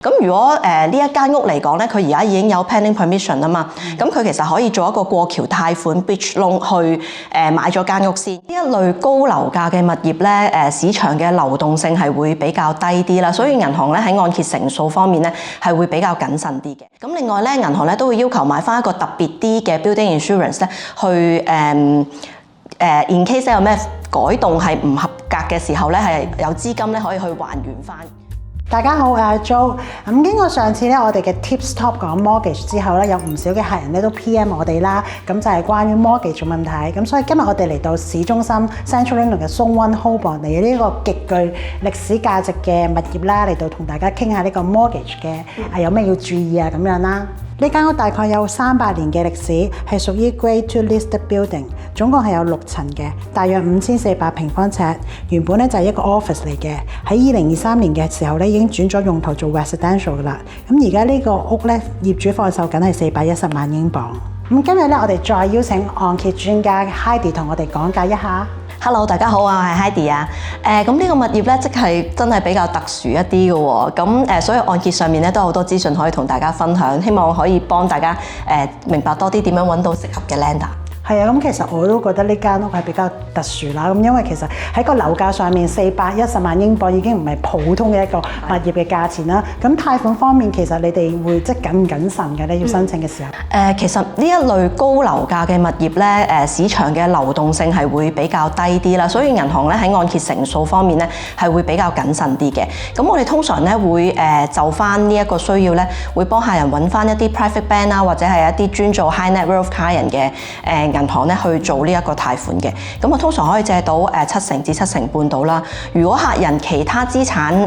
咁如果呢一間屋嚟講咧，佢而家已經有 planning permission 啊嘛，咁佢其實可以做一個過橋貸款 bridge loan 去買咗間屋先。呢一類高樓價嘅物業咧，市場嘅流動性係會比較低啲啦，所以銀行咧喺按揭成數方面咧係會比較謹慎啲嘅。咁另外咧，銀行咧都會要求買翻一個特別啲嘅 building insurance 咧，去in case 有咩改動係唔合格嘅時候咧，係有資金咧可以去還原翻。大家好，我係 Jo。咁經過上次咧我哋嘅 Tips Top 講 mortgage 之後咧，有唔少嘅客人咧都 PM 我哋啦，咁就係關於 mortgage 嘅問題。咁所以今日我哋嚟到市中心 Central London 嘅 Zone 1 Holborn 嚟呢個極具歷史價值嘅物業啦，嚟到同大家傾下呢個 mortgage 嘅有咩要注意啊咁樣啦。呢間屋大概有300年嘅歷史，係屬於 Grade 2 listed building， 總共係有6層嘅，大約5400平方尺。原本咧就係一個 office 嚟嘅，喺2023年嘅時候咧已經轉咗用途做 residential 噶啦。咁而家呢個屋咧業主放售緊係410萬英鎊。咁今日咧我哋再邀請按揭專家 Heidi 同我哋講解一下。Hello， 大家好啊，我係 Heidi 啊。咁呢個物業咧，即係真係比較特殊一啲嘅喎。咁所以按揭上面咧都有好多資訊可以同大家分享，希望可以幫大家明白多啲點樣揾到適合嘅 lender。係啊，咁其實我都覺得呢間屋係比較特殊啦。咁因為其實喺個樓價上面410萬英鎊已經唔係普通嘅一個物業嘅價錢啦。咁貸款方面其實你哋會即係謹唔謹慎嘅咧？要申請嘅時候？其實呢一類高樓價嘅物業咧，市場嘅流動性係會比較低啲啦，所以銀行咧喺按揭成數方面咧係會比較謹慎啲嘅。咁我哋通常咧會就翻呢一個需要咧，會幫客人揾翻一啲 private bank 啦，或者係一啲專做 high net worth 客人嘅銀行咧去做呢一個貸款嘅。咁我通常可以借到7成至7成半到啦。如果客人其他資產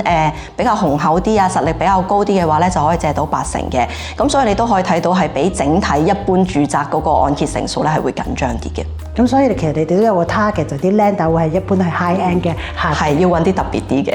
比較雄厚啲啊，實力比較高啲嘅話咧，就可以借到8成嘅。咁所以你都可以睇到係比整體一般住宅嗰個按揭成數咧係會緊張啲嘅。咁所以其實你哋都有個 target， 就啲 lender 會係一般係 high end 嘅客，係要揾啲特別啲嘅。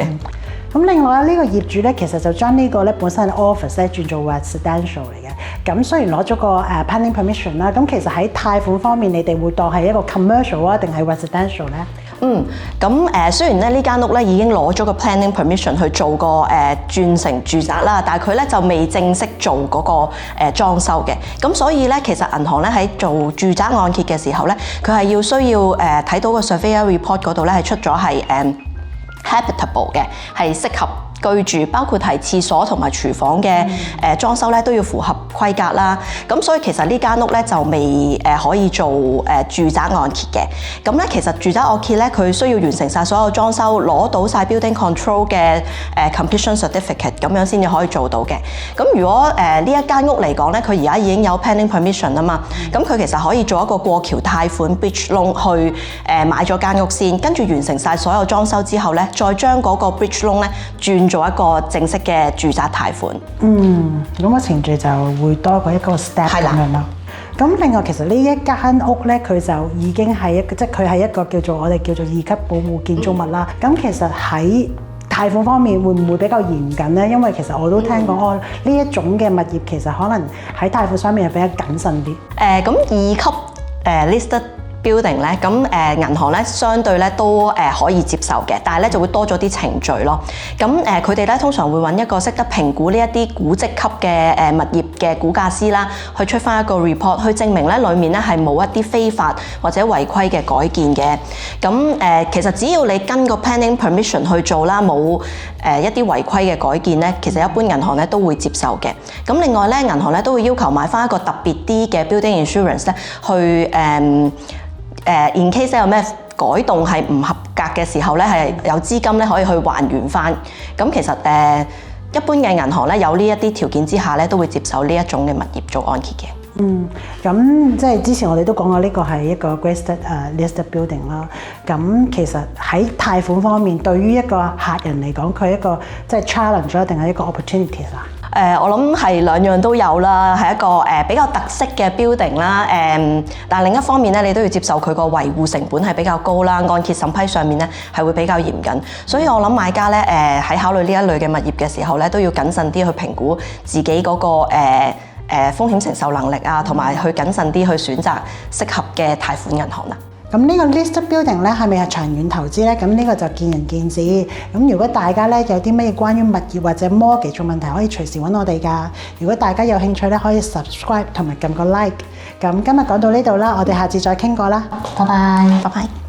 咁另外呢個業主咧，其實就將呢個咧本身嘅 office 咧轉做 residential 嚟嘅。咁雖然攞咗個planning permission 啦，咁其實喺貸款方面，你哋會當係一個 commercial 啊，定係 residential 咧？咁雖然咧呢間屋咧已經攞咗個 planning permission 去做個轉成住宅啦，但係佢咧就未正式做嗰個裝修嘅。咁所以咧，其實銀行咧喺做住宅按揭嘅時候咧，佢係要需要睇到個 surveyor report 嗰度咧係出咗係habitable 嘅，係適合居住，包括係廁所同埋廚房嘅裝修咧都要符合規格啦。咁所以其實呢間屋咧就未可以做住宅按揭嘅。咁咧其實住宅按揭咧佢需要完成晒所有裝修，攞到晒 building control 嘅completion certificate 咁樣先至可以做到嘅。咁如果呢一間屋嚟講咧，佢而家已經有 planning permission 啊嘛，咁佢其實可以做一個過橋貸款 bridge loan 去買咗間屋先，跟住完成晒所有裝修之後咧，再將嗰個 bridge loan 咧轉做一個正式嘅住宅貸款。咁個程序就會多過一個 step 咁樣咯。咁另外其實呢一間屋咧，佢就已經係一個，即係佢係一個叫做我哋叫做2級保護建築物啦。咁其實喺貸款方面會唔會比較嚴謹咧？因為其實我都聽講呢一種嘅物業其實可能喺貸款上面係比較謹慎啲。咁2級listed building 咧，咁銀行咧相對咧都可以接受嘅，但係咧就會多咗啲程序咯。咁佢哋咧通常會揾一個識得評估呢一啲估值級嘅物業嘅估價師啦，去出翻一個 report 去證明咧裡面咧係冇一啲非法或者違規嘅改建嘅。咁其實只要你跟個 planning permission 去做啦，冇一啲違規嘅改建咧，其實一般銀行咧都會接受嘅。咁另外咧，銀行咧都會要求買翻一個特別啲嘅 building insurance 咧，去in case 有咩改動係唔合格嘅時候咧，係有資金咧可以去還原翻。咁其實一般嘅銀行咧有呢一啲條件之下咧，都會接受呢一種嘅物業做按揭嘅。咁即係之前我哋都講過呢個係一個 Grade listed building 啦。咁其實喺貸款方面，對於一個客人嚟講，佢係一個即係 challenge 定係一個 opportunity 啦？我諗係兩樣都有啦，係一個比較特色嘅 building 啦。但係另一方面咧，你都要接受佢個維護成本係比較高啦，按揭審批上面咧係會比較嚴謹。所以我諗買家咧喺考慮呢一類嘅物業嘅時候咧，都要謹慎啲去評估自己嗰個風險承受能力啊，同埋去謹慎啲去選擇適合嘅貸款銀行啦。咁呢個 listed building 咧係咪係長遠投資咧？咁呢個就見仁見智。咁如果大家咧有啲咩關於物業或者 mortgage 嘅問題，可以隨時揾我哋㗎。如果大家有興趣咧，可以 subscribe 同埋撳個 like。咁今日講到呢度啦，我哋下次再傾過啦。拜拜，拜拜。